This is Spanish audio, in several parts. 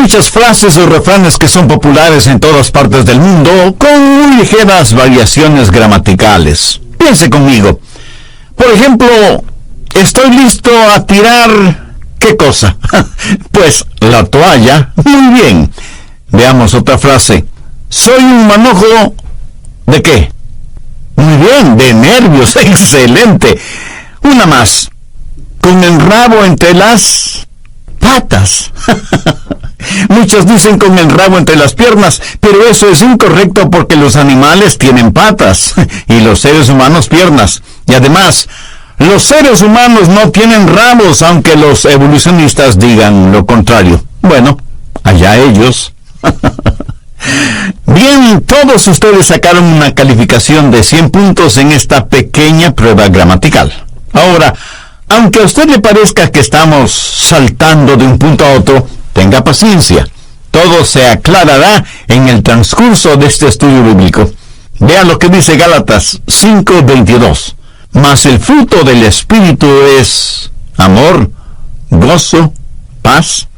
muchas frases o refranes que son populares en todas partes del mundo, con muy ligeras variaciones gramaticales. Piense conmigo. Por ejemplo, estoy listo a tirar... ¿qué cosa? Pues la toalla. Muy bien. Veamos otra frase. Soy un manojo... ¿de qué? Muy bien, de nervios. Excelente. Una más. Con el rabo entre las patas. Muchos dicen con el rabo entre las piernas, pero eso es incorrecto porque los animales tienen patas y los seres humanos piernas. Y además, los seres humanos no tienen rabos, aunque los evolucionistas digan lo contrario. Bueno, allá ellos. Bien, todos ustedes sacaron una calificación de 100 puntos en esta pequeña prueba gramatical. Ahora, aunque a usted le parezca que estamos saltando de un punto a otro, tenga paciencia. Todo se aclarará en el transcurso de este estudio bíblico. Vea lo que dice Gálatas 5:22. Mas el fruto del Espíritu es amor, gozo, paz.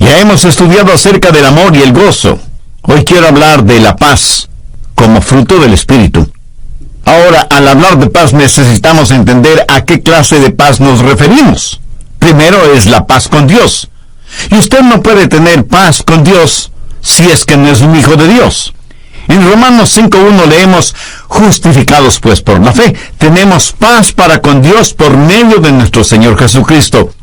Ya hemos estudiado acerca del amor y el gozo. Hoy quiero hablar de la paz como fruto del Espíritu. Ahora, al hablar de paz necesitamos entender a qué clase de paz nos referimos. Primero es la paz con Dios. Y usted no puede tener paz con Dios si es que no es un hijo de Dios. En Romanos 5:1 leemos, justificados pues por la fe, tenemos paz para con Dios por medio de nuestro Señor Jesucristo.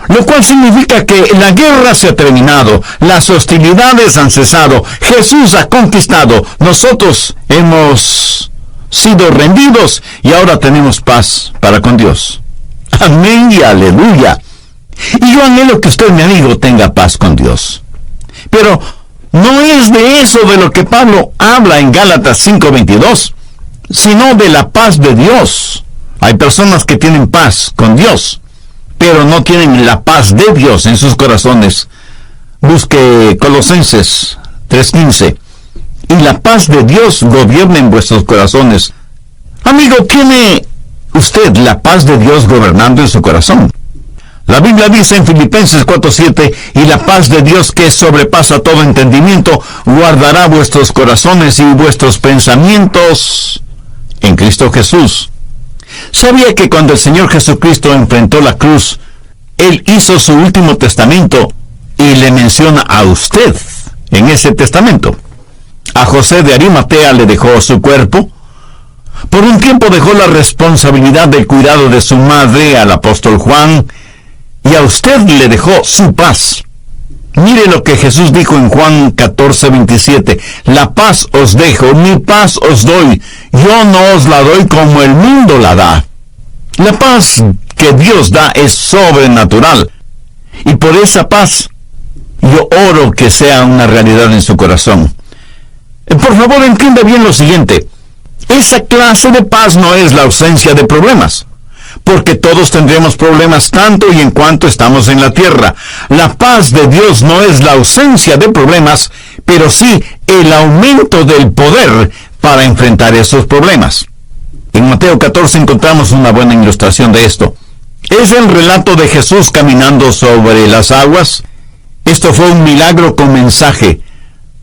Lo cual significa que la guerra se ha terminado, las hostilidades han cesado, Jesús ha conquistado, nosotros hemos sido rendidos y ahora tenemos paz para con Dios. Amén y aleluya. Y yo anhelo que usted, mi amigo, tenga paz con Dios. Pero no es de eso de lo que Pablo habla en Gálatas 5:22, sino de la paz de Dios. Hay personas que tienen paz con Dios, pero no tienen la paz de Dios en sus corazones. Busque Colosenses 3:15. Y la paz de Dios gobierna en vuestros corazones. Amigo, ¿tiene usted la paz de Dios gobernando en su corazón? La Biblia dice en Filipenses 4:7, y la paz de Dios que sobrepasa todo entendimiento, guardará vuestros corazones y vuestros pensamientos en Cristo Jesús. ¿Sabía que cuando el Señor Jesucristo enfrentó la cruz, Él hizo su último testamento y le menciona a usted en ese testamento? A José de Arimatea le dejó su cuerpo. Por un tiempo dejó la responsabilidad del cuidado de su madre al apóstol Juan, y a usted le dejó su paz. Mire lo que Jesús dijo en Juan 14:27. La paz os dejo, mi paz os doy. Yo no os la doy como el mundo la da. La paz que Dios da es sobrenatural. Y por esa paz, yo oro que sea una realidad en su corazón. Por favor, entienda bien lo siguiente. Esa clase de paz no es la ausencia de problemas, porque todos tendremos problemas tanto y en cuanto estamos en la tierra. La paz de Dios no es la ausencia de problemas, pero sí el aumento del poder para enfrentar esos problemas. En Mateo 14 encontramos una buena ilustración de esto. Es el relato de Jesús caminando sobre las aguas. Esto fue un milagro con mensaje.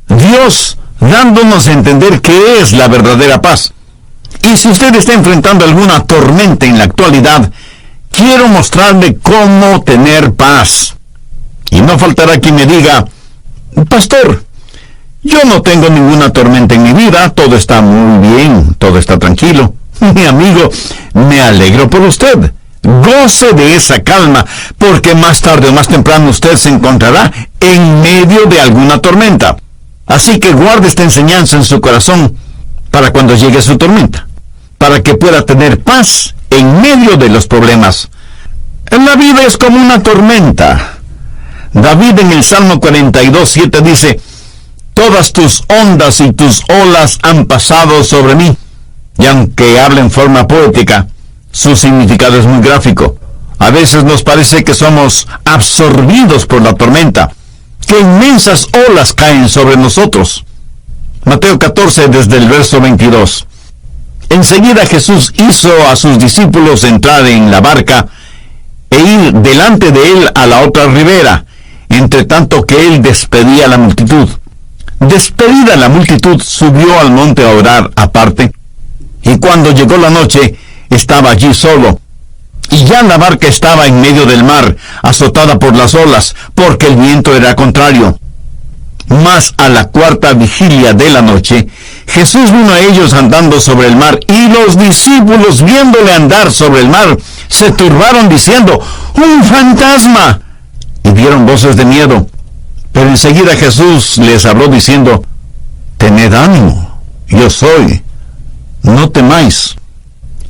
Dios dándonos a entender qué es la verdadera paz. Y si usted está enfrentando alguna tormenta en la actualidad, quiero mostrarle cómo tener paz. Y no faltará quien me diga, pastor, yo no tengo ninguna tormenta en mi vida, todo está muy bien, todo está tranquilo. Mi amigo, me alegro por usted. Goce de esa calma, porque más tarde o más temprano usted se encontrará en medio de alguna tormenta. Así que guarde esta enseñanza en su corazón para cuando llegue su tormenta, para que pueda tener paz en medio de los problemas. La vida es como una tormenta. David en el Salmo 42:7 dice, todas tus ondas y tus olas han pasado sobre mí. Y aunque habla en forma poética, su significado es muy gráfico. A veces nos parece que somos absorbidos por la tormenta, que inmensas olas caen sobre nosotros. Mateo 14, desde el verso 22. Enseguida Jesús hizo a sus discípulos entrar en la barca e ir delante de él a la otra ribera, entre tanto que él despedía a la multitud. Despedida la multitud, subió al monte a orar aparte, y cuando llegó la noche, estaba allí solo. Y ya la barca estaba en medio del mar, azotada por las olas, porque el viento era contrario. Mas a la cuarta vigilia de la noche, Jesús vino a ellos andando sobre el mar, y los discípulos, viéndole andar sobre el mar, se turbaron diciendo: ¡Un fantasma! Y dieron voces de miedo. Pero enseguida Jesús les habló diciendo: Tened ánimo, yo soy, no temáis.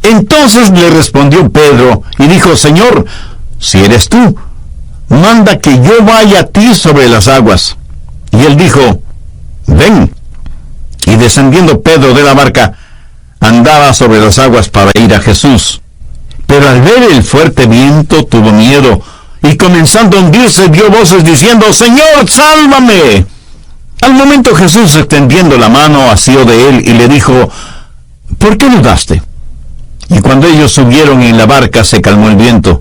Entonces le respondió Pedro y dijo: Señor, si eres tú, manda que yo vaya a ti sobre las aguas. Y él dijo: Ven. Y descendiendo Pedro de la barca, andaba sobre las aguas para ir a Jesús. Pero al ver el fuerte viento tuvo miedo, y comenzando a hundirse dio voces diciendo: Señor, sálvame. Al momento Jesús, extendiendo la mano, asió de él y le dijo: ¿Por qué dudaste? Y cuando ellos subieron en la barca, se calmó el viento.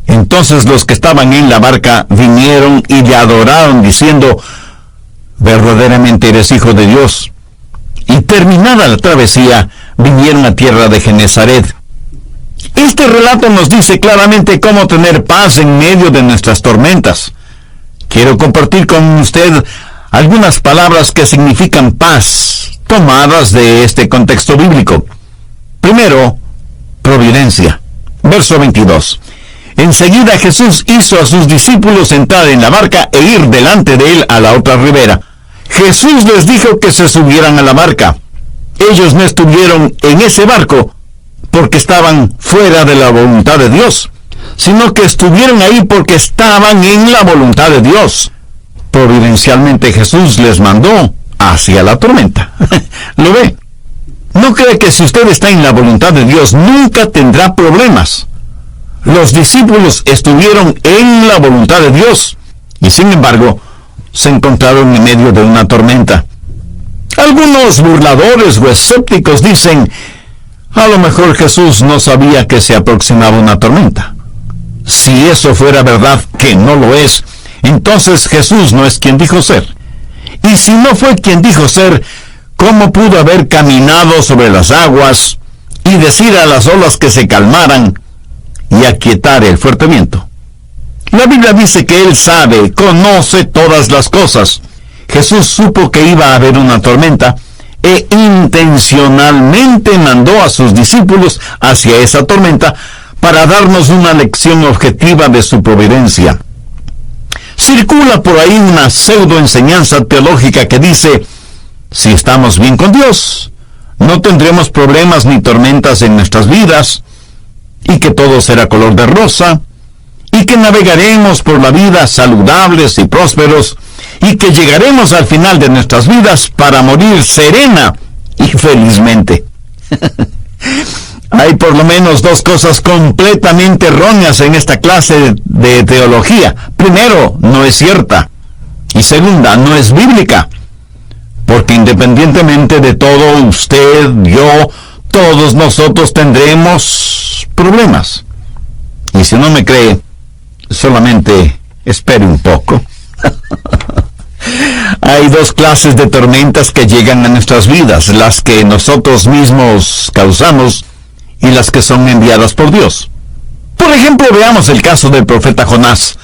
Entonces los que estaban en la barca vinieron y le adoraron, diciendo: verdaderamente eres Hijo de Dios. Y terminada la travesía, vinieron a tierra de Genesaret. Este relato nos dice claramente cómo tener paz en medio de nuestras tormentas. Quiero compartir con usted algunas palabras que significan paz, tomadas de este contexto bíblico. Primero, providencia. Verso 22. Enseguida Jesús hizo a sus discípulos entrar en la barca e ir delante de él a la otra ribera. Jesús les dijo que se subieran a la barca. Ellos no estuvieron en ese barco porque estaban fuera de la voluntad de Dios, sino que estuvieron ahí porque estaban en la voluntad de Dios. Providencialmente Jesús les mandó hacia la tormenta. ¿Lo ve? No cree que si usted está en la voluntad de Dios nunca tendrá problemas. Los discípulos estuvieron en la voluntad de Dios y sin embargo se encontraron en medio de una tormenta. Algunos burladores o escépticos dicen: a lo mejor Jesús no sabía que se aproximaba una tormenta. Si eso fuera verdad, que no lo es, entonces Jesús no es quien dijo ser. Y si no fue quien dijo ser, ¿cómo pudo haber caminado sobre las aguas y decir a las olas que se calmaran y aquietar el fuerte viento? La Biblia dice que Él sabe, conoce todas las cosas. Jesús supo que iba a haber una tormenta e intencionalmente mandó a sus discípulos hacia esa tormenta para darnos una lección objetiva de su providencia. Circula por ahí una pseudo enseñanza teológica que dice: si estamos bien con Dios, no tendremos problemas ni tormentas en nuestras vidas, y que todo será color de rosa, y que navegaremos por la vida saludables y prósperos, y que llegaremos al final de nuestras vidas para morir serena y felizmente. Hay por lo menos dos cosas completamente erróneas en esta clase de teología. Primero, no es cierta. Y segunda, no es bíblica. Porque independientemente de todo, usted, yo, todos nosotros tendremos problemas. Y si no me cree, solamente espere un poco. Hay dos clases de tormentas que llegan a nuestras vidas: las que nosotros mismos causamos y las que son enviadas por Dios. Por ejemplo, veamos el caso del profeta Jonás.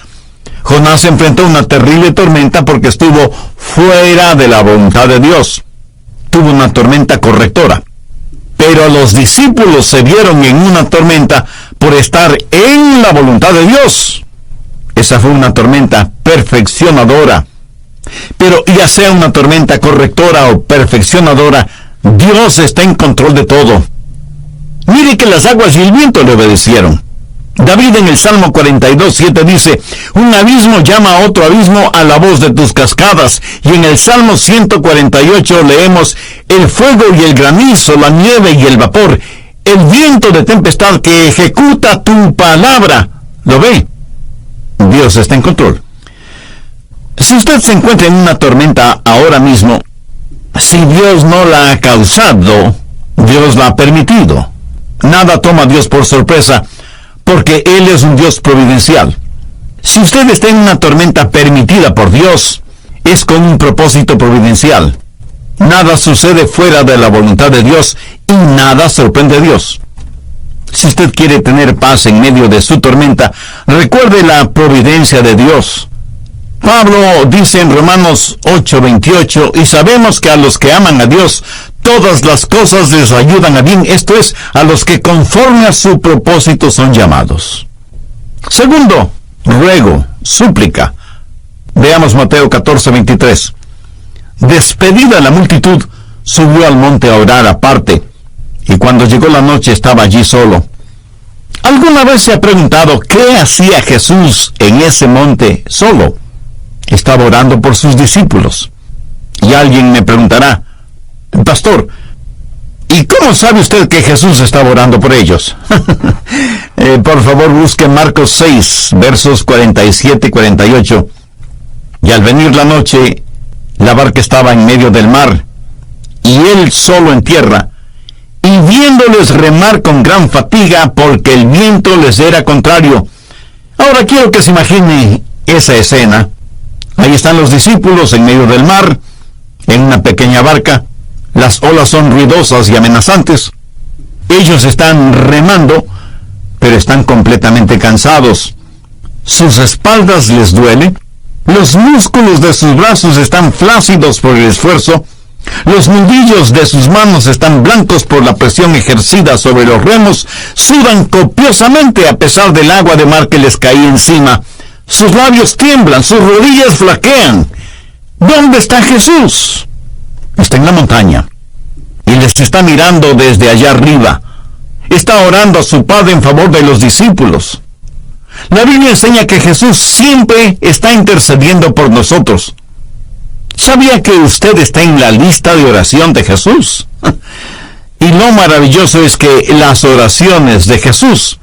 Jonás enfrentó una terrible tormenta porque estuvo fuera de la voluntad de Dios. Tuvo una tormenta correctora. Pero los discípulos se vieron en una tormenta por estar en la voluntad de Dios. Esa fue una tormenta perfeccionadora. Pero ya sea una tormenta correctora o perfeccionadora, Dios está en control de todo. Mire que las aguas y el viento le obedecieron. David en el Salmo 42:7 dice: un abismo llama a otro abismo a la voz de tus cascadas. Y en el Salmo 148 leemos: el fuego y el granizo, la nieve y el vapor, el viento de tempestad que ejecuta tu palabra. ¿Lo ve? Dios está en control. Si usted se encuentra en una tormenta ahora mismo, si Dios no la ha causado, Dios la ha permitido. Nada toma a Dios por sorpresa, porque Él es un Dios providencial. Si usted está en una tormenta permitida por Dios, es con un propósito providencial. Nada sucede fuera de la voluntad de Dios y nada sorprende a Dios. Si usted quiere tener paz en medio de su tormenta, recuerde la providencia de Dios. Pablo dice en Romanos 8:28, y sabemos que a los que aman a Dios, todas las cosas les ayudan a bien, esto es, a los que conforme a su propósito son llamados. Segundo, ruego, súplica. Veamos Mateo 14:23. Despedida la multitud, subió al monte a orar aparte, y cuando llegó la noche estaba allí solo. ¿Alguna vez se ha preguntado qué hacía Jesús en ese monte solo? Estaba orando por sus discípulos. Y alguien me preguntará, pastor, ¿y cómo sabe usted que Jesús estaba orando por ellos? Por favor, busque Marcos 6, versos 47 y 48. Y al venir la noche, la barca estaba en medio del mar, y él solo en tierra, y viéndoles remar con gran fatiga, porque el viento les era contrario. Ahora quiero que se imagine esa escena. Ahí están los discípulos en medio del mar, en una pequeña barca. Las olas son ruidosas y amenazantes. Ellos están remando, pero están completamente cansados. Sus espaldas les duelen. Los músculos de sus brazos están flácidos por el esfuerzo. Los nudillos de sus manos están blancos por la presión ejercida sobre los remos. Sudan copiosamente a pesar del agua de mar que les caía encima. Sus labios tiemblan, sus rodillas flaquean. ¿Dónde está Jesús? Está en la montaña y les está mirando desde allá arriba. Está orando a su Padre en favor de los discípulos. La Biblia enseña que Jesús siempre está intercediendo por nosotros. ¿Sabía que usted está en la lista de oración de Jesús? Y lo maravilloso es que las oraciones de Jesús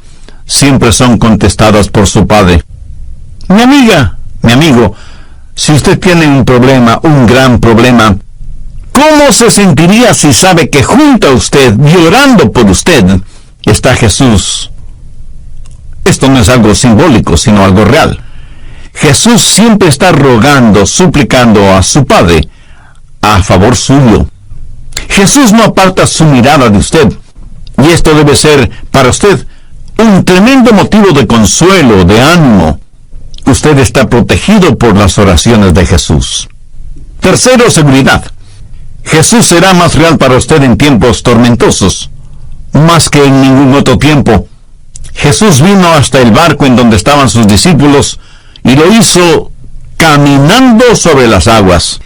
siempre son contestadas por su Padre. Mi amiga, mi amigo, si usted tiene un problema, un gran problema, ¿cómo se sentiría si sabe que junto a usted y orando por usted está Jesús? Esto no es algo simbólico, sino algo real. Jesús siempre está rogando, suplicando a su Padre a favor suyo. Jesús no aparta su mirada de usted, y esto debe ser para usted un tremendo motivo de consuelo, de ánimo. Usted está protegido por las oraciones de Jesús. Tercero, seguridad. Jesús será más real para usted en tiempos tormentosos, más que en ningún otro tiempo. Jesús vino hasta el barco en donde estaban sus discípulos y lo hizo caminando sobre las aguas.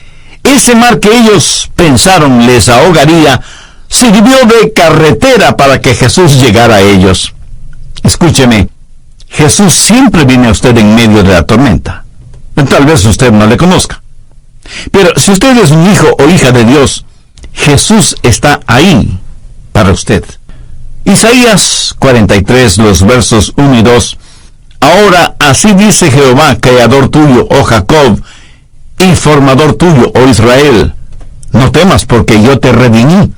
Ese mar que ellos pensaron les ahogaría sirvió de carretera para que Jesús llegara a ellos. Escúcheme, Jesús siempre viene a usted en medio de la tormenta. Tal vez usted no le conozca, pero si usted es un hijo o hija de Dios, Jesús está ahí para usted. Isaías 43, los versos 1 y 2. Ahora así dice Jehová, creador tuyo, oh Jacob, y formador tuyo, oh Israel. No temas, porque yo te redimí.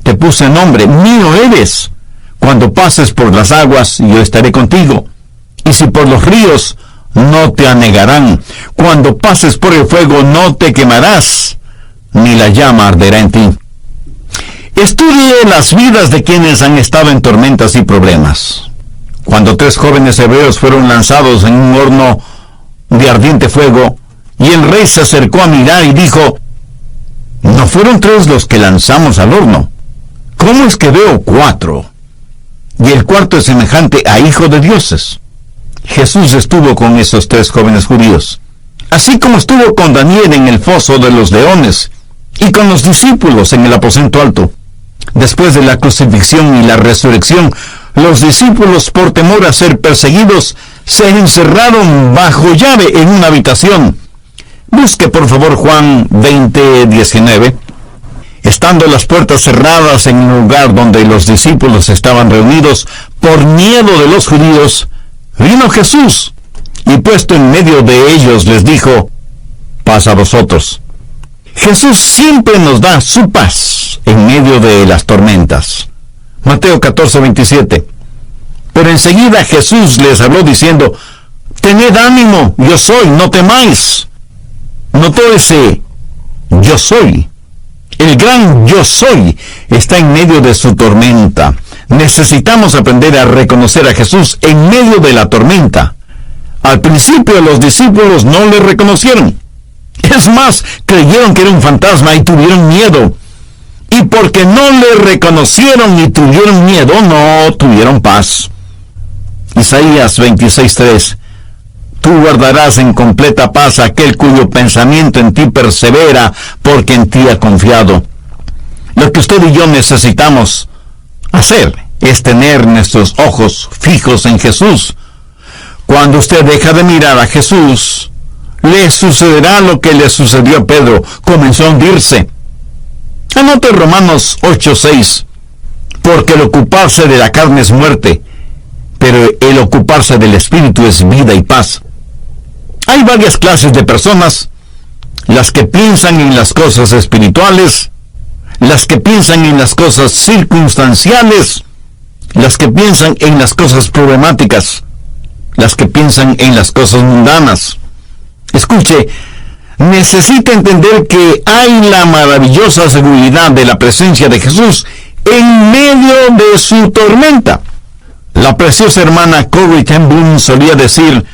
Te puse nombre, mío eres. Cuando pases por las aguas, yo estaré contigo. Y si por los ríos, no te anegarán. Cuando pases por el fuego, no te quemarás, ni la llama arderá en ti. Estudie las vidas de quienes han estado en tormentas y problemas. Cuando 3 jóvenes hebreos fueron lanzados en un horno de ardiente fuego, y el rey se acercó a mirar y dijo, ¿no fueron 3 los que lanzamos al horno? ¿Cómo es que veo 4? Y el cuarto es semejante a hijo de dioses. Jesús estuvo con esos 3 jóvenes judíos, así como estuvo con Daniel en el foso de los leones, y con los discípulos en el aposento alto. Después de la crucifixión y la resurrección, los discípulos, por temor a ser perseguidos, se encerraron bajo llave en una habitación. Busque por favor Juan 20:19. Estando las puertas cerradas en el lugar donde los discípulos estaban reunidos, por miedo de los judíos, vino Jesús, y puesto en medio de ellos les dijo, paz a vosotros. Jesús siempre nos da su paz en medio de las tormentas. Mateo 14:27. Pero enseguida Jesús les habló diciendo, tened ánimo, yo soy, no temáis. Notó ese yo soy. El gran yo soy está en medio de su tormenta. Necesitamos aprender a reconocer a Jesús en medio de la tormenta. Al principio los discípulos no le reconocieron. Es más, creyeron que era un fantasma y tuvieron miedo. Y porque no le reconocieron y tuvieron miedo, no tuvieron paz. Isaías 26:3. Tú guardarás en completa paz aquel cuyo pensamiento en ti persevera, porque en ti ha confiado. Lo que usted y yo necesitamos hacer es tener nuestros ojos fijos en Jesús. Cuando usted deja de mirar a Jesús, le sucederá lo que le sucedió a Pedro: comenzó a hundirse. Anote Romanos 8:6. Porque el ocuparse de la carne es muerte, pero el ocuparse del Espíritu es vida y paz. Hay varias clases de personas: las que piensan en las cosas espirituales, las que piensan en las cosas circunstanciales, las que piensan en las cosas problemáticas, las que piensan en las cosas mundanas. Escuche, necesita entender que hay la maravillosa seguridad de la presencia de Jesús en medio de su tormenta. La preciosa hermana Corrie ten Boom solía decir: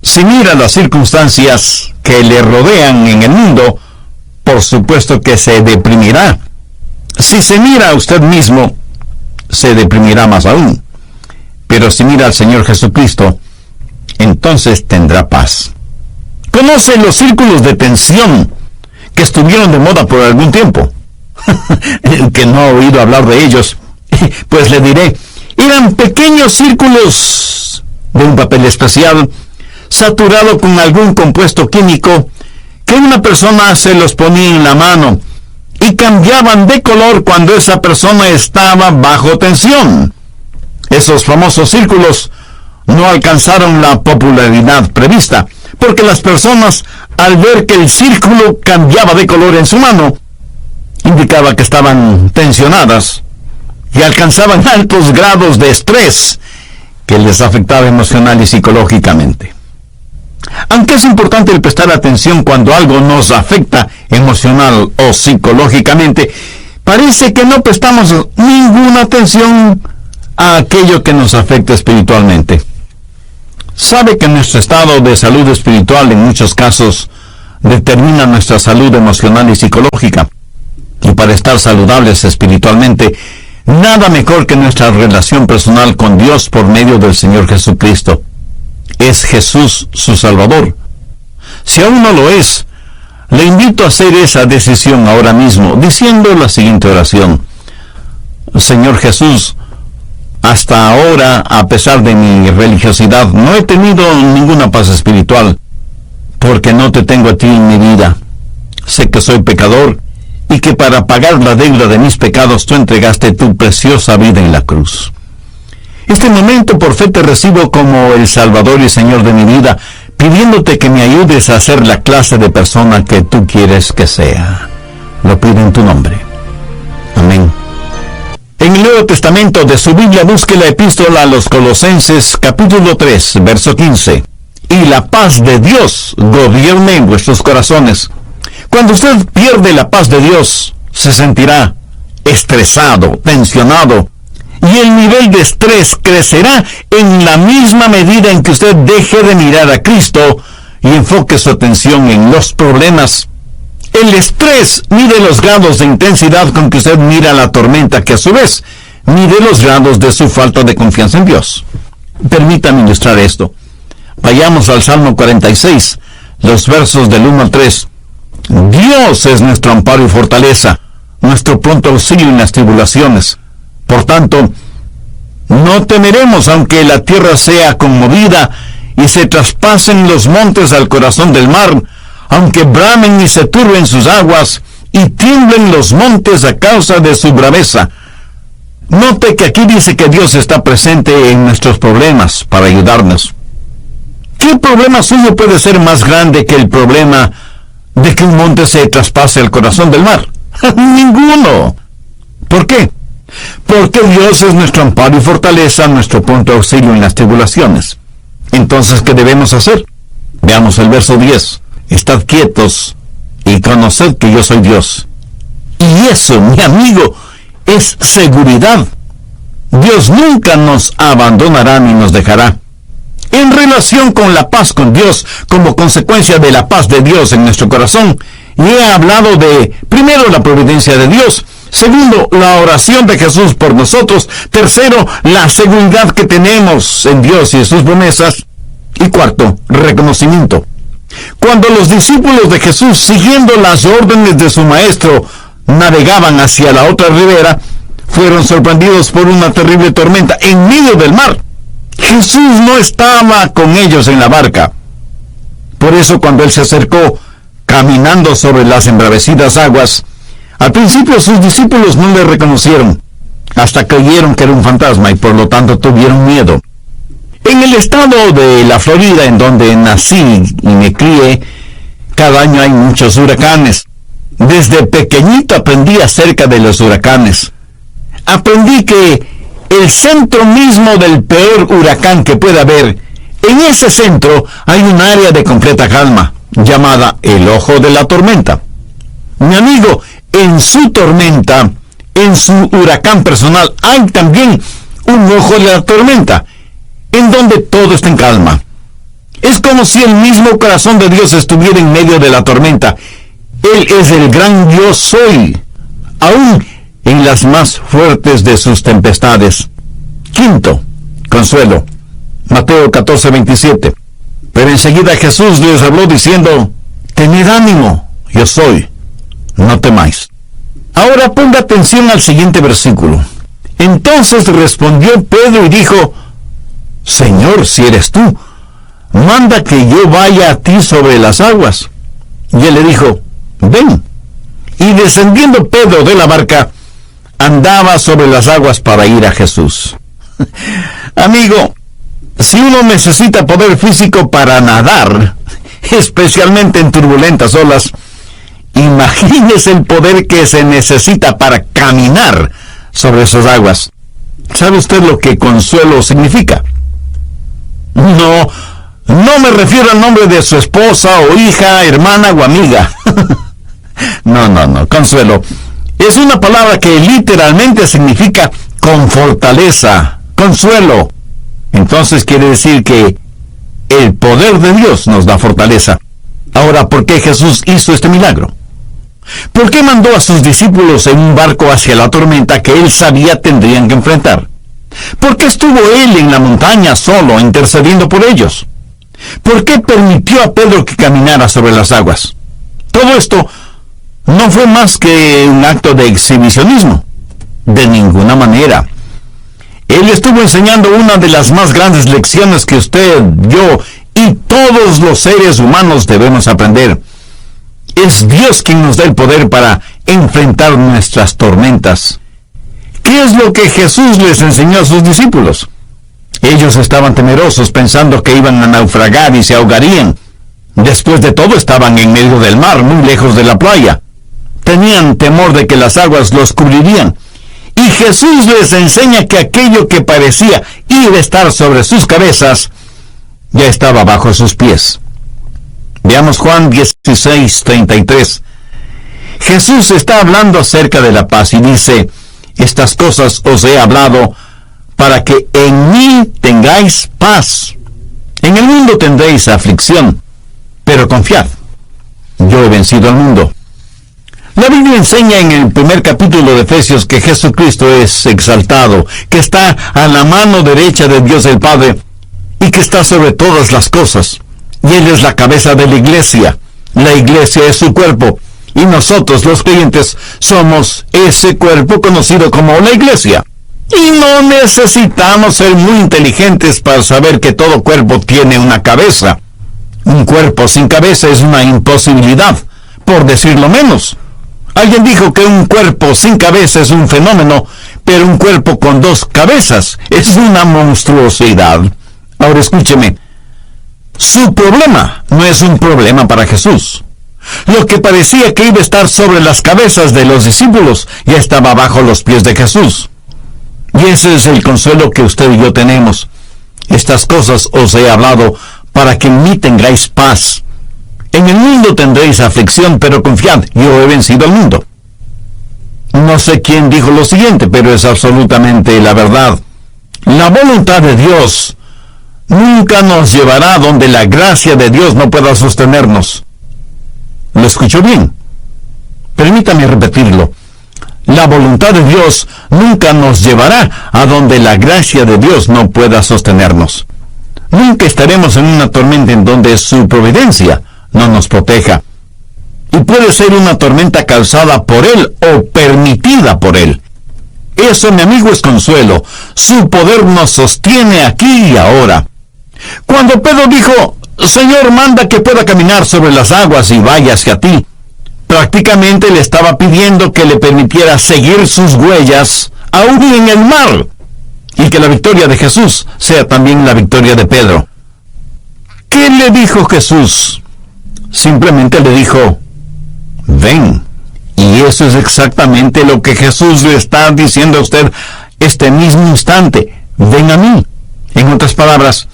si mira las circunstancias que le rodean en el mundo, por supuesto que se deprimirá. Si se mira a usted mismo, se deprimirá más aún. Pero si mira al Señor Jesucristo, entonces tendrá paz. ¿Conoce los círculos de tensión que estuvieron de moda por algún tiempo? El que no ha oído hablar de ellos, pues le diré, eran pequeños círculos de un papel especial, saturado con algún compuesto químico, que una persona se los ponía en la mano y cambiaban de color cuando esa persona estaba bajo tensión. Esos famosos círculos no alcanzaron la popularidad prevista, porque las personas, al ver que el círculo cambiaba de color en su mano, indicaba que estaban tensionadas y alcanzaban altos grados de estrés que les afectaba emocional y psicológicamente. Aunque es importante el prestar atención cuando algo nos afecta emocional o psicológicamente, parece que no prestamos ninguna atención a aquello que nos afecta espiritualmente. Sabe que nuestro estado de salud espiritual en muchos casos determina nuestra salud emocional y psicológica. Y para estar saludables espiritualmente, nada mejor que nuestra relación personal con Dios por medio del Señor Jesucristo. ¿Es Jesús su Salvador? Si aún no lo es, le invito a hacer esa decisión ahora mismo, diciendo la siguiente oración: Señor Jesús, hasta ahora, a pesar de mi religiosidad, no he tenido ninguna paz espiritual, porque no te tengo a ti en mi vida. Sé que soy pecador, y que para pagar la deuda de mis pecados tú entregaste tu preciosa vida en la cruz. Este momento por fe te recibo como el Salvador y Señor de mi vida, pidiéndote que me ayudes a ser la clase de persona que tú quieres que sea. Lo pido en tu nombre. Amén. En el Nuevo Testamento de su Biblia busque la epístola a los Colosenses, capítulo 3, verso 15. Y la paz de Dios gobierne en vuestros corazones. Cuando usted pierde la paz de Dios, se sentirá estresado, tensionado, y el nivel de estrés crecerá en la misma medida en que usted deje de mirar a Cristo y enfoque su atención en los problemas. El estrés mide los grados de intensidad con que usted mira la tormenta, que a su vez mide los grados de su falta de confianza en Dios. Permítame ilustrar esto. Vayamos al Salmo 46, los versos del 1 al 3. Dios es nuestro amparo y fortaleza, nuestro pronto auxilio en las tribulaciones. Por tanto, no temeremos aunque la tierra sea conmovida y se traspasen los montes al corazón del mar, aunque bramen y se turben sus aguas y tiemblen los montes a causa de su braveza. Note que aquí dice que Dios está presente en nuestros problemas para ayudarnos. ¿Qué problema suyo puede ser más grande que el problema de que un monte se traspase al corazón del mar? Ninguno. ¿Por qué? Porque Dios es nuestro amparo y fortaleza, nuestro pronto auxilio en las tribulaciones. Entonces, ¿qué debemos hacer? Veamos el verso 10. Estad quietos y conoced que yo soy Dios. Y eso, mi amigo, es seguridad. Dios nunca nos abandonará ni nos dejará. En relación con la paz con Dios, como consecuencia de la paz de Dios en nuestro corazón, y he hablado de, primero, la providencia de Dios; segundo, la oración de Jesús por nosotros; tercero, la seguridad que tenemos en Dios y en sus promesas; y cuarto, reconocimiento. Cuando los discípulos de Jesús, siguiendo las órdenes de su maestro, navegaban hacia la otra ribera, fueron sorprendidos por una terrible tormenta en medio del mar. Jesús no estaba con ellos en la barca. Por eso, cuando Él se acercó, caminando sobre las embravecidas aguas, al principio sus discípulos no le reconocieron, hasta creyeron que era un fantasma y por lo tanto tuvieron miedo. En el estado de la Florida, en donde nací y me crié, cada año hay muchos huracanes. Desde pequeñito aprendí acerca de los huracanes. Aprendí que el centro mismo del peor huracán que pueda haber, en ese centro hay un área de completa calma, llamada el ojo de la tormenta. Mi amigo, en su tormenta, en su huracán personal, hay también un ojo de la tormenta, en donde todo está en calma. Es como si el mismo corazón de Dios estuviera en medio de la tormenta. Él es el gran Dios soy, aún en las más fuertes de sus tempestades. Quinto, consuelo. Mateo 14:27. Pero enseguida Jesús les habló diciendo: tened ánimo, yo soy, no temáis. Ahora ponga atención al siguiente versículo. Entonces respondió Pedro y dijo: Señor, si eres tú, manda que yo vaya a ti sobre las aguas. Y él le dijo: ven. Y descendiendo Pedro de la barca, andaba sobre las aguas para ir a Jesús. Amigo, si uno necesita poder físico para nadar, especialmente en turbulentas olas, imagínese el poder que se necesita para caminar sobre esas aguas. ¿Sabe usted lo que consuelo significa? No me refiero al nombre de su esposa o hija, hermana o amiga. No, consuelo es una palabra que literalmente significa con fortaleza, consuelo. Entonces quiere decir que el poder de Dios nos da fortaleza. Ahora, ¿por qué Jesús hizo este milagro? ¿Por qué mandó a sus discípulos en un barco hacia la tormenta que Él sabía tendrían que enfrentar? ¿Por qué estuvo Él en la montaña solo, intercediendo por ellos? ¿Por qué permitió a Pedro que caminara sobre las aguas? Todo esto no fue más que un acto de exhibicionismo. De ninguna manera. Él estuvo enseñando una de las más grandes lecciones que usted, yo y todos los seres humanos debemos aprender. Es Dios quien nos da el poder para enfrentar nuestras tormentas. ¿Qué es lo que Jesús les enseñó a sus discípulos? Ellos estaban temerosos, pensando que iban a naufragar y se ahogarían. Después de todo, estaban en medio del mar, muy lejos de la playa. Tenían temor de que las aguas los cubrirían. Y Jesús les enseña que aquello que parecía ir a estar sobre sus cabezas, ya estaba bajo sus pies. Veamos Juan 16:33. Jesús está hablando acerca de la paz y dice: estas cosas os he hablado para que en mí tengáis paz. En el mundo tendréis aflicción, pero confiad, yo he vencido al mundo. La Biblia enseña en el primer capítulo de Efesios que Jesucristo es exaltado, que está a la mano derecha de Dios el Padre y que está sobre todas las cosas. Y Él es la cabeza de la iglesia. La iglesia es su cuerpo. Y nosotros, los creyentes, somos ese cuerpo conocido como la iglesia. Y no necesitamos ser muy inteligentes para saber que todo cuerpo tiene una cabeza. Un cuerpo sin cabeza es una imposibilidad, por decirlo menos. Alguien dijo que un cuerpo sin cabeza es un fenómeno, pero un cuerpo con dos cabezas es una monstruosidad. Ahora escúcheme. Su problema no es un problema para Jesús. Lo que parecía que iba a estar sobre las cabezas de los discípulos ya estaba bajo los pies de Jesús. Y ese es el consuelo que usted y yo tenemos. Estas cosas os he hablado para que en mí tengáis paz. En el mundo tendréis aflicción, pero confiad, yo he vencido al mundo. No sé quién dijo lo siguiente, pero es absolutamente la verdad. La voluntad de Dios nunca nos llevará donde la gracia de Dios no pueda sostenernos. ¿Lo escuchó bien? Permítame repetirlo. La voluntad de Dios nunca nos llevará a donde la gracia de Dios no pueda sostenernos. Nunca estaremos en una tormenta en donde su providencia no nos proteja. Y puede ser una tormenta causada por Él o permitida por Él. Eso, mi amigo, es consuelo. Su poder nos sostiene aquí y ahora. Cuando Pedro dijo, Señor, manda que pueda caminar sobre las aguas y vaya hacia ti, prácticamente le estaba pidiendo que le permitiera seguir sus huellas aún en el mar, y que la victoria de Jesús sea también la victoria de Pedro. ¿Qué le dijo Jesús? Simplemente le dijo, ven. Y eso es exactamente lo que Jesús le está diciendo a usted este mismo instante. Ven a mí. En otras palabras,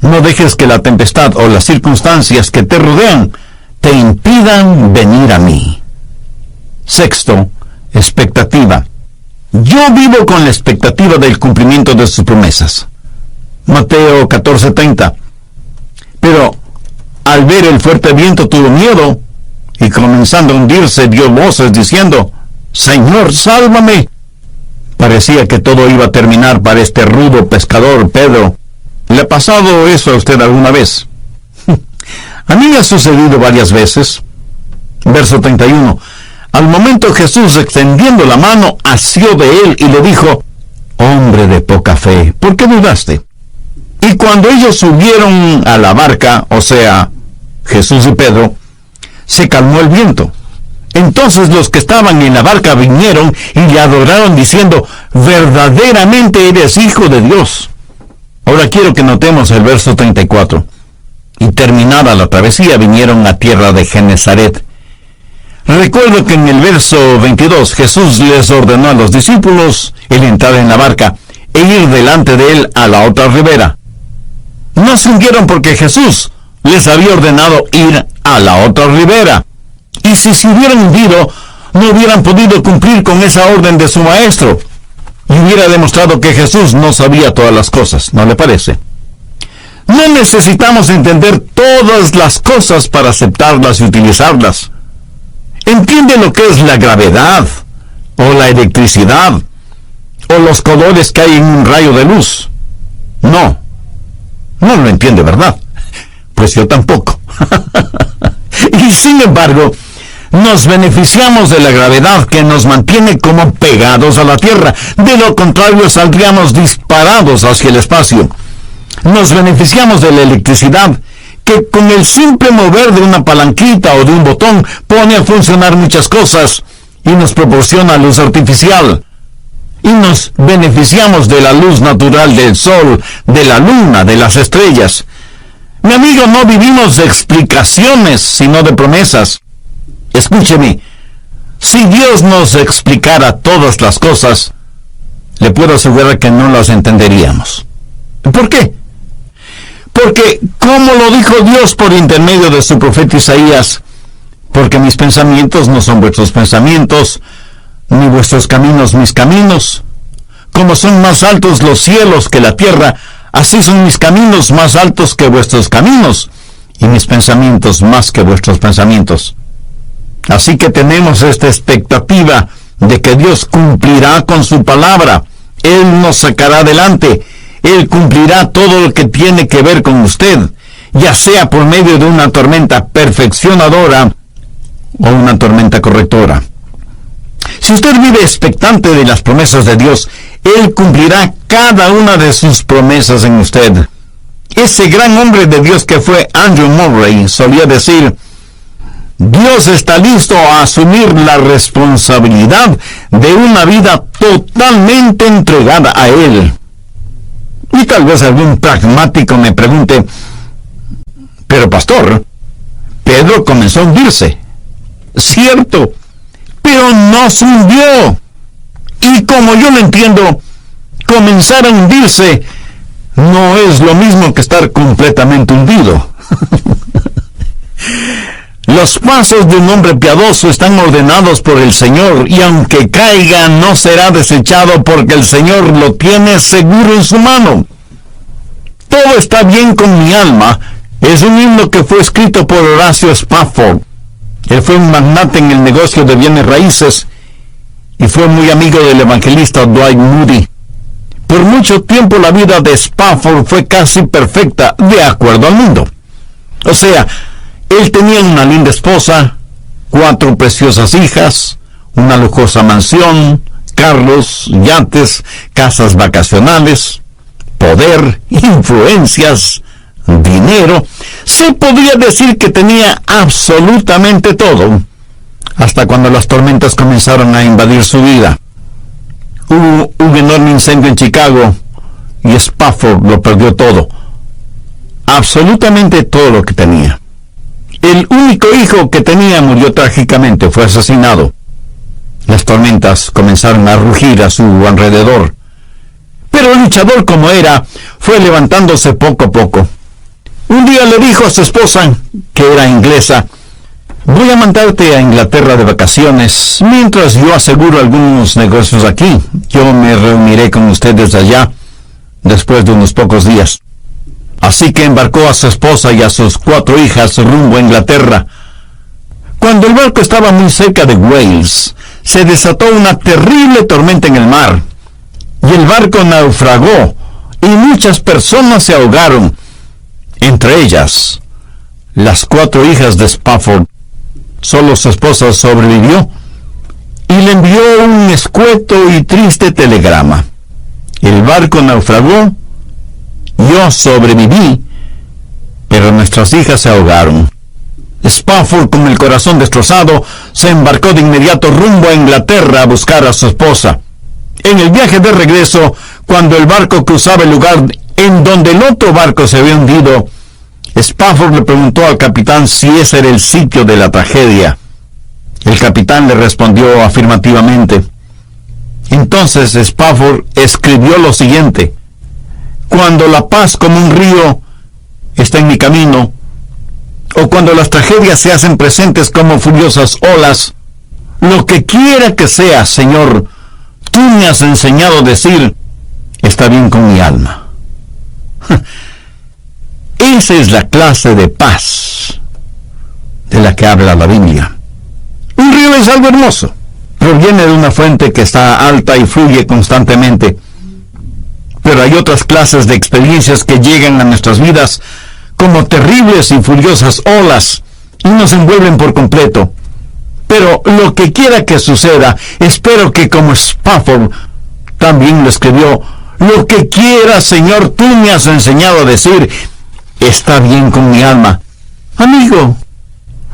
no dejes que la tempestad o las circunstancias que te rodean te impidan venir a mí. Sexto, expectativa. Yo vivo con la expectativa del cumplimiento de sus promesas. Mateo 14:30. Pero al ver el fuerte viento tuvo miedo, y comenzando a hundirse dio voces diciendo, Señor, sálvame. Parecía que todo iba a terminar para este rudo pescador, Pedro. ¿Le ha pasado eso a usted alguna vez? A mí me ha sucedido varias veces. Verso 31. Al momento Jesús, extendiendo la mano, asió de él y le dijo, hombre de poca fe, ¿por qué dudaste? Y cuando ellos subieron a la barca, o sea, Jesús y Pedro, se calmó el viento. Entonces los que estaban en la barca vinieron y le adoraron diciendo, verdaderamente eres hijo de Dios. Ahora quiero que notemos el verso 34. Y terminada la travesía vinieron a tierra de Genesaret. Recuerdo que en el verso 22 Jesús les ordenó a los discípulos el entrar en la barca e ir delante de él a la otra ribera. No se hundieron porque Jesús les había ordenado ir a la otra ribera. Y si se hubieran hundido, no hubieran podido cumplir con esa orden de su maestro. Y hubiera demostrado que Jesús no sabía todas las cosas, ¿no le parece? No necesitamos entender todas las cosas para aceptarlas y utilizarlas. ¿Entiende lo que es la gravedad, o la electricidad, o los colores que hay en un rayo de luz? No lo entiende, ¿verdad? Pues yo tampoco. Y sin embargo, nos beneficiamos de la gravedad que nos mantiene como pegados a la Tierra. De lo contrario, saldríamos disparados hacia el espacio. Nos beneficiamos de la electricidad que con el simple mover de una palanquita o de un botón pone a funcionar muchas cosas y nos proporciona luz artificial. Y nos beneficiamos de la luz natural del sol, de la luna, de las estrellas. Mi amigo, no vivimos de explicaciones, sino de promesas. Escúcheme, si Dios nos explicara todas las cosas, le puedo asegurar que no las entenderíamos. ¿Por qué? Porque, como lo dijo Dios por intermedio de su profeta Isaías, porque mis pensamientos no son vuestros pensamientos, ni vuestros caminos mis caminos. Como son más altos los cielos que la tierra, así son mis caminos más altos que vuestros caminos, y mis pensamientos más que vuestros pensamientos. Así que tenemos esta expectativa de que Dios cumplirá con su palabra. Él nos sacará adelante. Él cumplirá todo lo que tiene que ver con usted, ya sea por medio de una tormenta perfeccionadora o una tormenta correctora. Si usted vive expectante de las promesas de Dios, Él cumplirá cada una de sus promesas en usted. Ese gran hombre de Dios que fue Andrew Murray solía decir, Dios está listo a asumir la responsabilidad de una vida totalmente entregada a Él. Y tal vez algún pragmático me pregunte, pero pastor, Pedro comenzó a hundirse. Cierto, pero no se hundió. Y como yo lo entiendo, comenzar a hundirse no es lo mismo que estar completamente hundido. Los pasos de un hombre piadoso están ordenados por el Señor, y aunque caiga, no será desechado porque el Señor lo tiene seguro en su mano. Todo está bien con mi alma es un himno que fue escrito por Horacio Spafford. Él fue un magnate en el negocio de bienes raíces y fue muy amigo del evangelista Dwight Moody. Por mucho tiempo la vida de Spafford fue casi perfecta, de acuerdo al mundo. O sea, él tenía una linda esposa, 4 preciosas hijas, una lujosa mansión, carros, yates, casas vacacionales, poder, influencias, dinero. Se podría decir que tenía absolutamente todo, hasta cuando las tormentas comenzaron a invadir su vida. Hubo un enorme incendio en Chicago y Spafford lo perdió todo, absolutamente todo lo que tenía. El único hijo que tenía murió trágicamente, fue asesinado. Las tormentas comenzaron a rugir a su alrededor, pero luchador como era, fue levantándose poco a poco. Un día le dijo a su esposa, que era inglesa: voy a mandarte a Inglaterra de vacaciones, mientras yo aseguro algunos negocios aquí. Yo me reuniré con ustedes allá después de unos pocos días. Así que embarcó a su esposa y a sus 4 hijas rumbo a Inglaterra. Cuando el barco estaba muy cerca de Wales, se desató una terrible tormenta en el mar, y el barco naufragó, y muchas personas se ahogaron, entre ellas las 4 hijas de Spafford. Solo su esposa sobrevivió y le envió un escueto y triste telegrama: el barco naufragó, yo sobreviví, pero nuestras hijas se ahogaron. Spafford, con el corazón destrozado, se embarcó de inmediato rumbo a Inglaterra a buscar a su esposa. En el viaje de regreso, cuando el barco cruzaba el lugar en donde el otro barco se había hundido, Spafford le preguntó al capitán si ese era el sitio de la tragedia. El capitán le respondió afirmativamente. Entonces Spafford escribió lo siguiente: cuando la paz como un río está en mi camino, o cuando las tragedias se hacen presentes como furiosas olas, lo que quiera que sea, Señor, tú me has enseñado a decir, está bien con mi alma. Esa es la clase de paz de la que habla la Biblia. Un río es algo hermoso. Proviene de una fuente que está alta y fluye constantemente. Pero hay otras clases de experiencias que llegan a nuestras vidas como terribles y furiosas olas y nos envuelven por completo. Pero lo que quiera que suceda, espero que como Spafford también lo escribió, lo que quiera, Señor, tú me has enseñado a decir, está bien con mi alma. Amigo,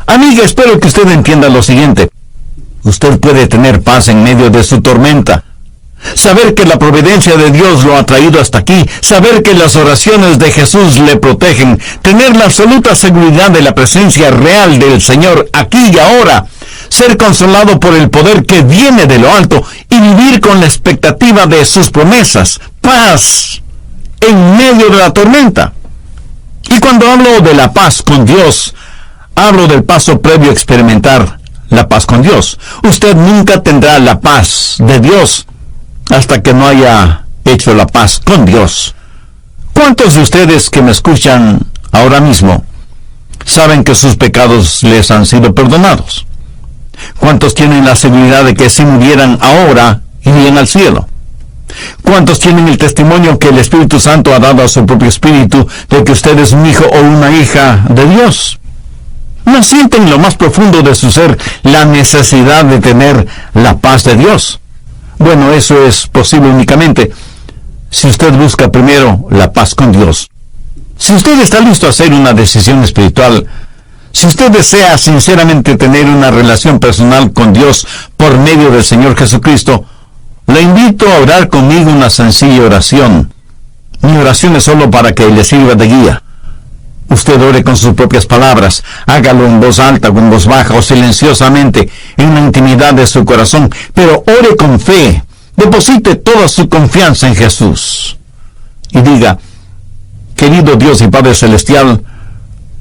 amiga, espero que usted entienda lo siguiente. Usted puede tener paz en medio de su tormenta. Saber que la providencia de Dios lo ha traído hasta aquí, saber que las oraciones de Jesús le protegen, tener la absoluta seguridad de la presencia real del Señor aquí y ahora, ser consolado por el poder que viene de lo alto y vivir con la expectativa de sus promesas, paz en medio de la tormenta. Y cuando hablo de la paz con Dios, hablo del paso previo a experimentar la paz con Dios. Usted nunca tendrá la paz de Dios hasta que no haya hecho la paz con Dios. ¿Cuántos de ustedes que me escuchan ahora mismo saben que sus pecados les han sido perdonados? ¿Cuántos tienen la seguridad de que si murieran ahora irían al cielo? ¿Cuántos tienen el testimonio que el Espíritu Santo ha dado a su propio espíritu de que usted es un hijo o una hija de Dios? ¿No sienten en lo más profundo de su ser la necesidad de tener la paz de Dios? Bueno, eso es posible únicamente si usted busca primero la paz con Dios. Si usted está listo a hacer una decisión espiritual, si usted desea sinceramente tener una relación personal con Dios por medio del Señor Jesucristo, le invito a orar conmigo una sencilla oración. Mi oración es solo para que le sirva de guía. Usted ore con sus propias palabras, hágalo en voz alta o en voz baja o silenciosamente, en la intimidad de su corazón, pero ore con fe, deposite toda su confianza en Jesús. Y diga, Querido Dios y Padre Celestial,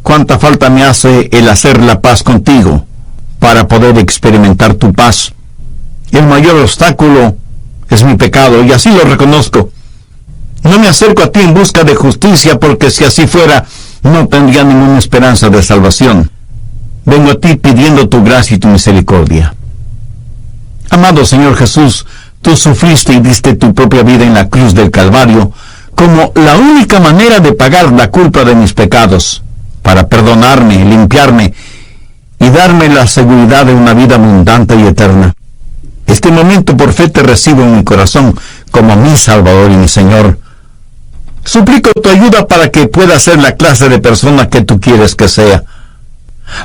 cuánta falta me hace el hacer la paz contigo para poder experimentar tu paz. El mayor obstáculo es mi pecado, y así lo reconozco. No me acerco a ti en busca de justicia, porque si así fuera, no tendría ninguna esperanza de salvación. Vengo a ti pidiendo tu gracia y tu misericordia. Amado Señor Jesús, tú sufriste y diste tu propia vida en la cruz del Calvario como la única manera de pagar la culpa de mis pecados, para perdonarme, limpiarme y darme la seguridad de una vida abundante y eterna. Este momento por fe te recibo en mi corazón como mi Salvador y mi Señor. Suplico tu ayuda para que pueda ser la clase de persona que tú quieres que sea.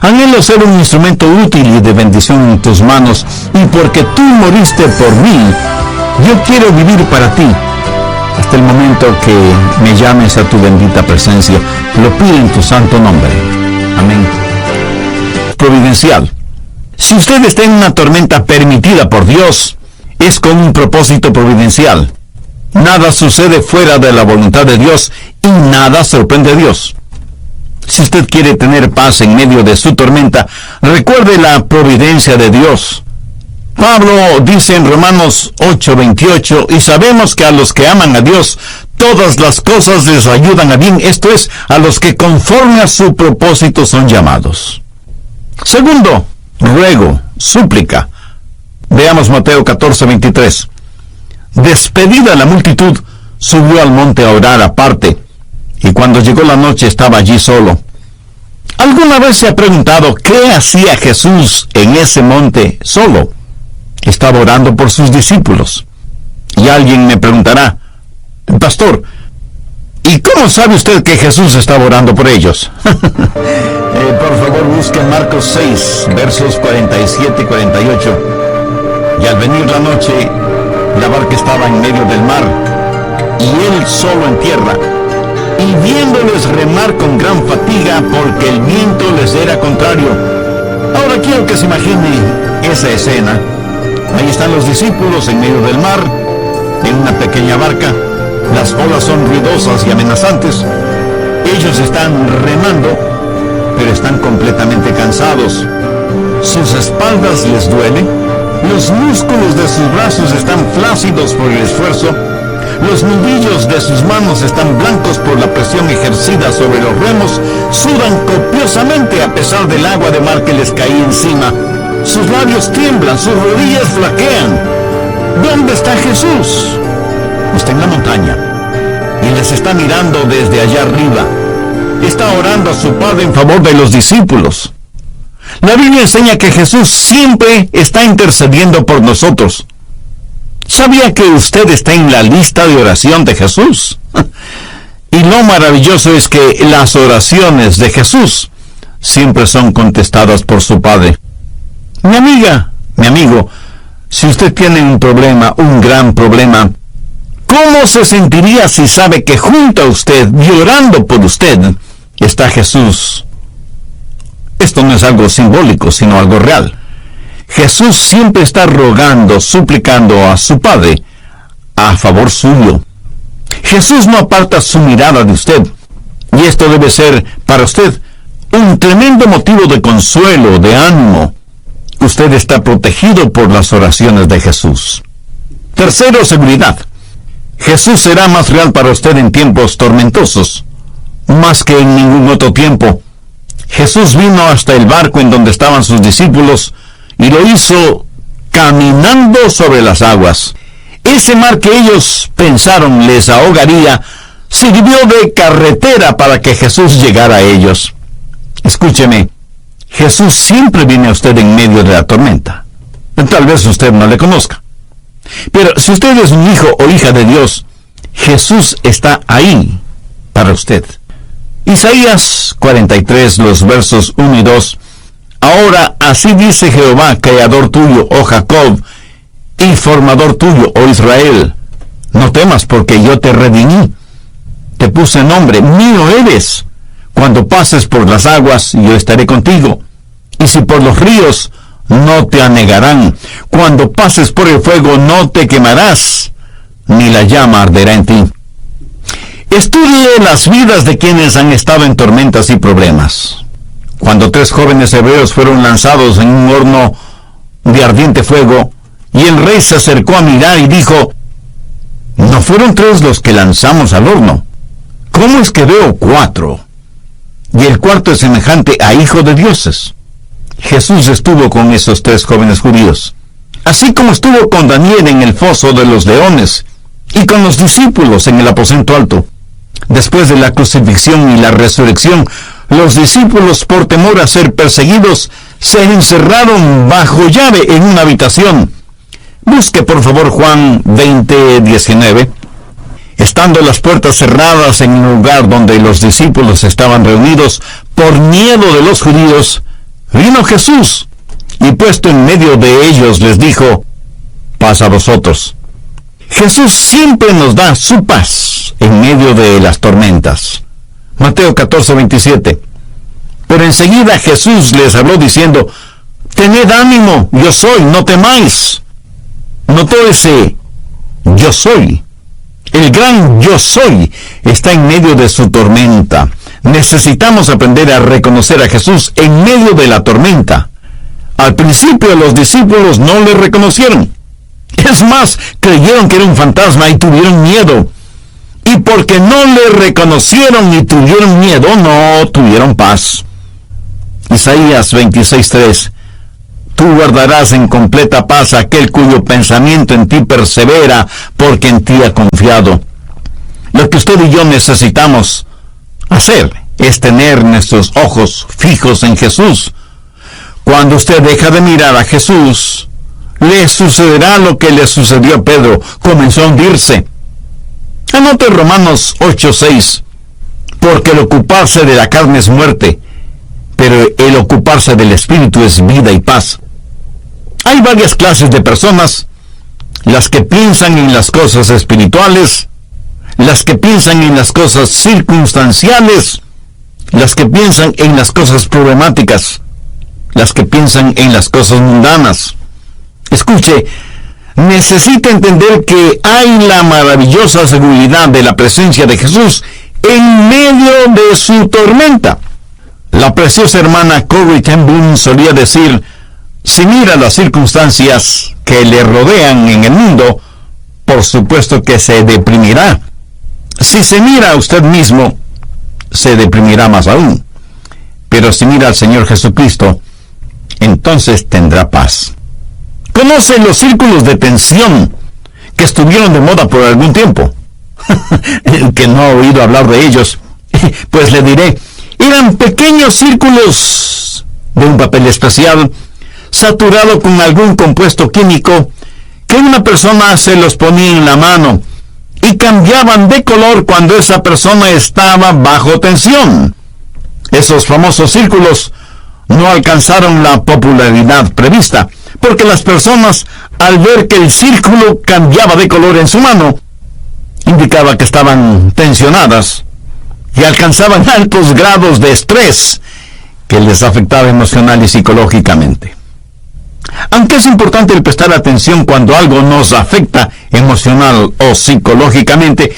Anhelo ser un instrumento útil y de bendición en tus manos, y porque tú moriste por mí, yo quiero vivir para ti, hasta el momento que me llames a tu bendita presencia. Lo pido en tu santo nombre. Amén. Providencial. Si usted está en una tormenta permitida por Dios, es con un propósito providencial. Nada sucede fuera de la voluntad de Dios y nada sorprende a Dios. Si usted quiere tener paz en medio de su tormenta, recuerde la providencia de Dios. Pablo dice en Romanos 8:28, y sabemos que a los que aman a Dios, todas las cosas les ayudan a bien, esto es, a los que conforme a su propósito son llamados. Segundo, ruego, súplica. Veamos Mateo 14:23. Despedida la multitud, subió al monte a orar aparte, y cuando llegó la noche estaba allí solo. ¿Alguna vez se ha preguntado qué hacía Jesús en ese monte solo? Estaba orando por sus discípulos. Y alguien me preguntará, pastor, ¿y cómo sabe usted que Jesús estaba orando por ellos? Por favor, busque Marcos 6, versos 47 y 48. Y al venir la noche, la barca estaba en medio del mar, y él solo en tierra, y viéndoles remar con gran fatiga, porque el viento les era contrario. Ahora quiero que se imagine esa escena. Ahí están los discípulos en medio del mar, en una pequeña barca. Las olas son ruidosas y amenazantes. Ellos están remando, pero están completamente cansados. Sus espaldas les duelen. Los músculos de sus brazos están flácidos por el esfuerzo. Los nudillos de sus manos están blancos por la presión ejercida sobre los remos. Sudan copiosamente a pesar del agua de mar que les caía encima. Sus labios tiemblan, sus rodillas flaquean. ¿Dónde está Jesús? Está en la montaña y les está mirando desde allá arriba. Está orando a su Padre en favor de los discípulos. La Biblia enseña que Jesús siempre está intercediendo por nosotros. ¿Sabía que usted está en la lista de oración de Jesús? Y lo maravilloso es que las oraciones de Jesús siempre son contestadas por su Padre. Mi amiga, mi amigo, si usted tiene un problema, un gran problema, ¿cómo se sentiría si sabe que junto a usted, llorando por usted, está Jesús? Esto no es algo simbólico, sino algo real. Jesús siempre está rogando, suplicando a su Padre a favor suyo. Jesús no aparta su mirada de usted, y esto debe ser para usted un tremendo motivo de consuelo, de ánimo. Usted está protegido por las oraciones de Jesús. Tercero, seguridad. Jesús será más real para usted en tiempos tormentosos, más que en ningún otro tiempo. Jesús vino hasta el barco en donde estaban sus discípulos y lo hizo caminando sobre las aguas. Ese mar que ellos pensaron les ahogaría sirvió de carretera para que Jesús llegara a ellos. Escúcheme, Jesús siempre viene a usted en medio de la tormenta. Tal vez usted no le conozca, pero si usted es un hijo o hija de Dios, Jesús está ahí para usted. Isaías 43, los versos 1 y 2. Ahora así dice Jehová, creador tuyo, oh Jacob, y formador tuyo, oh Israel. No temas, porque yo te redimí. Te puse nombre, mío eres. Cuando pases por las aguas, yo estaré contigo. Y si por los ríos, no te anegarán. Cuando pases por el fuego, no te quemarás, ni la llama arderá en ti. Estudie las vidas de quienes han estado en tormentas y problemas. Cuando 3 jóvenes hebreos fueron lanzados en un horno de ardiente fuego, y el rey se acercó a mirar y dijo: ¿no fueron 3 los que lanzamos al horno? ¿Cómo es que veo 4? Y el cuarto es semejante a hijo de dioses. Jesús estuvo con esos 3 jóvenes judíos, así como estuvo con Daniel en el foso de los leones, y con los discípulos en el aposento alto. Después de la crucifixión y la resurrección, los discípulos, por temor a ser perseguidos, se encerraron bajo llave en una habitación. Busque por favor Juan 20:19. Estando las puertas cerradas en el lugar donde los discípulos estaban reunidos, por miedo de los judíos, vino Jesús, y puesto en medio de ellos les dijo: paz a vosotros. Jesús siempre nos da su paz en medio de las tormentas. Mateo 14:27. Pero enseguida Jesús les habló diciendo: tened ánimo, yo soy, no temáis. Notó ese yo soy. El gran yo soy está en medio de su tormenta. Necesitamos aprender a reconocer a Jesús en medio de la tormenta. Al principio los discípulos no le reconocieron. Es más, creyeron que era un fantasma y tuvieron miedo. Y porque no le reconocieron y tuvieron miedo, no tuvieron paz. Isaías 26:3. Tú guardarás en completa paz a aquel cuyo pensamiento en ti persevera, porque en ti ha confiado. Lo que usted y yo necesitamos hacer es tener nuestros ojos fijos en Jesús. Cuando usted deja de mirar a Jesús, le sucederá lo que le sucedió a Pedro: comenzó a hundirse. Anote Romanos 8:6. Porque el ocuparse de la carne es muerte, pero el ocuparse del Espíritu es vida y paz. Hay varias clases de personas: las que piensan en las cosas espirituales, las que piensan en las cosas circunstanciales, las que piensan en las cosas problemáticas, las que piensan en las cosas mundanas. Escuche, necesita entender que hay la maravillosa seguridad de la presencia de Jesús en medio de su tormenta. La preciosa hermana Corrie ten Boom solía decir: si mira las circunstancias que le rodean en el mundo, por supuesto que se deprimirá. Si se mira a usted mismo, se deprimirá más aún. Pero si mira al Señor Jesucristo, entonces tendrá paz. ¿Conoce los círculos de tensión que estuvieron de moda por algún tiempo? El que no ha oído hablar de ellos, pues le diré: eran pequeños círculos de un papel especial, saturado con algún compuesto químico, que una persona se los ponía en la mano, y cambiaban de color cuando esa persona estaba bajo tensión. Esos famosos círculos no alcanzaron la popularidad prevista, porque las personas, al ver que el círculo cambiaba de color en su mano, indicaba que estaban tensionadas y alcanzaban altos grados de estrés que les afectaba emocional y psicológicamente. Aunque es importante el prestar atención cuando algo nos afecta emocional o psicológicamente,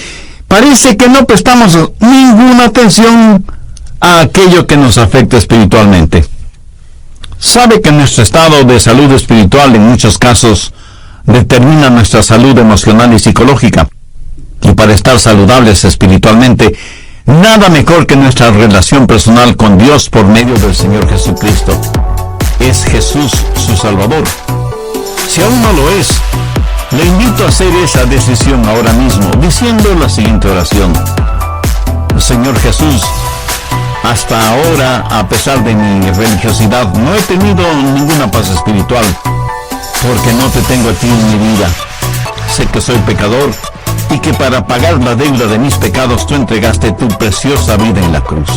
parece que no prestamos ninguna atención a aquello que nos afecta espiritualmente. Sabe que nuestro estado de salud espiritual en muchos casos determina nuestra salud emocional y psicológica. Y para estar saludables espiritualmente, nada mejor que nuestra relación personal con Dios por medio del Señor Jesucristo. ¿Es Jesús su Salvador? Si aún no lo es, le invito a hacer esa decisión ahora mismo, diciendo la siguiente oración: Señor Jesús, hasta ahora, a pesar de mi religiosidad, no he tenido ninguna paz espiritual, porque no te tengo a ti en mi vida. Sé que soy pecador y que para pagar la deuda de mis pecados tú entregaste tu preciosa vida en la cruz.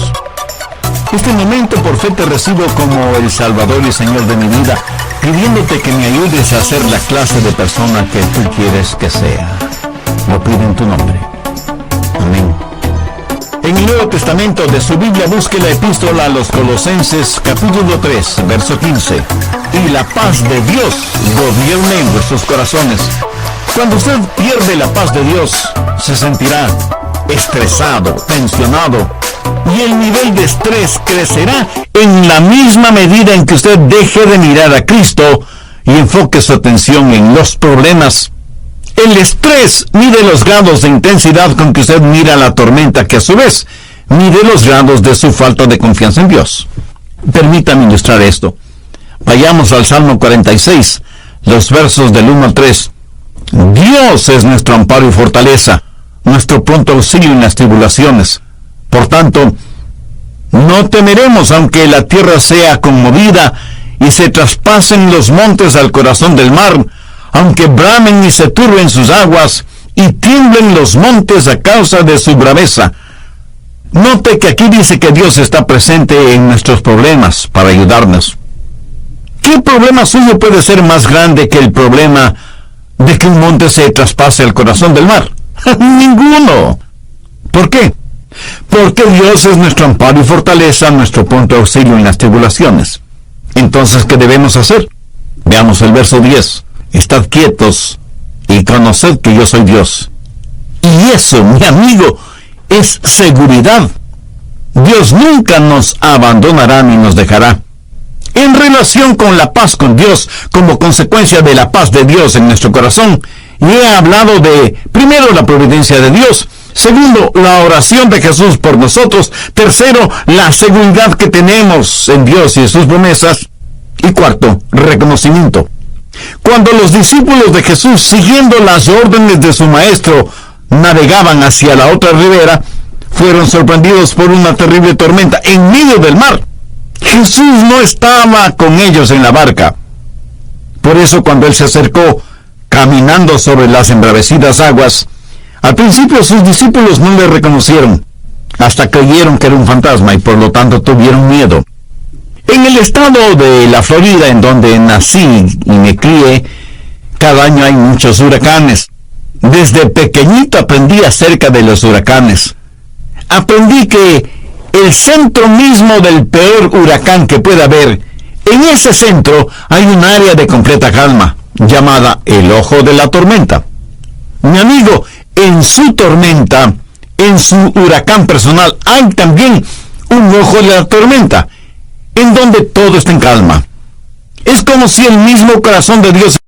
Este momento por fe te recibo como el Salvador y Señor de mi vida, pidiéndote que me ayudes a ser la clase de persona que tú quieres que sea. Lo pido en tu nombre. Amén. En el Nuevo Testamento de su Biblia busque la epístola a los Colosenses, capítulo 3, verso 15. Y la paz de Dios gobierne en vuestros corazones. Cuando usted pierde la paz de Dios, se sentirá estresado, tensionado, y el nivel de estrés crecerá en la misma medida en que usted deje de mirar a Cristo y enfoque su atención en los problemas. El estrés mide los grados de intensidad con que usted mira la tormenta, que a su vez mide los grados de su falta de confianza en Dios. Permítame ilustrar esto. Vayamos al Salmo 46, los versos del 1 al 3. Dios es nuestro amparo y fortaleza, nuestro pronto auxilio en las tribulaciones. Por tanto, no temeremos aunque la tierra sea conmovida y se traspasen los montes al corazón del mar, aunque bramen y se turben sus aguas y tiemblen los montes a causa de su braveza. Note que aquí dice que Dios está presente en nuestros problemas para ayudarnos. ¿Qué problema suyo puede ser más grande que el problema de que un monte se traspase al corazón del mar? Ninguno. ¿Por qué? Porque Dios es nuestro amparo y fortaleza, nuestro pronto auxilio en las tribulaciones. Entonces, ¿qué debemos hacer? Veamos el verso 10. Estad quietos y conoced que yo soy Dios. Y eso, mi amigo, es seguridad. Dios nunca nos abandonará ni nos dejará. En relación con la paz con Dios, como consecuencia de la paz de Dios en nuestro corazón, y he hablado de, primero, la providencia de Dios; segundo, la oración de Jesús por nosotros; tercero, la seguridad que tenemos en Dios y en sus promesas; y cuarto, reconocimiento. Cuando los discípulos de Jesús, siguiendo las órdenes de su maestro, navegaban hacia la otra ribera, fueron sorprendidos por una terrible tormenta en medio del mar. Jesús no estaba con ellos en la barca. Por eso, cuando Él se acercó, caminando sobre las embravecidas aguas, al principio sus discípulos no le reconocieron, hasta creyeron que era un fantasma y por lo tanto tuvieron miedo. En el estado de la Florida, en donde nací y me crié, cada año hay muchos huracanes. Desde pequeñito aprendí acerca de los huracanes. Aprendí que el centro mismo del peor huracán que pueda haber, en ese centro hay un área de completa calma, llamada el ojo de la tormenta. Mi amigo, en su tormenta, en su huracán personal, hay también un ojo de la tormenta, en donde todo está en calma. Es como si el mismo corazón de Dios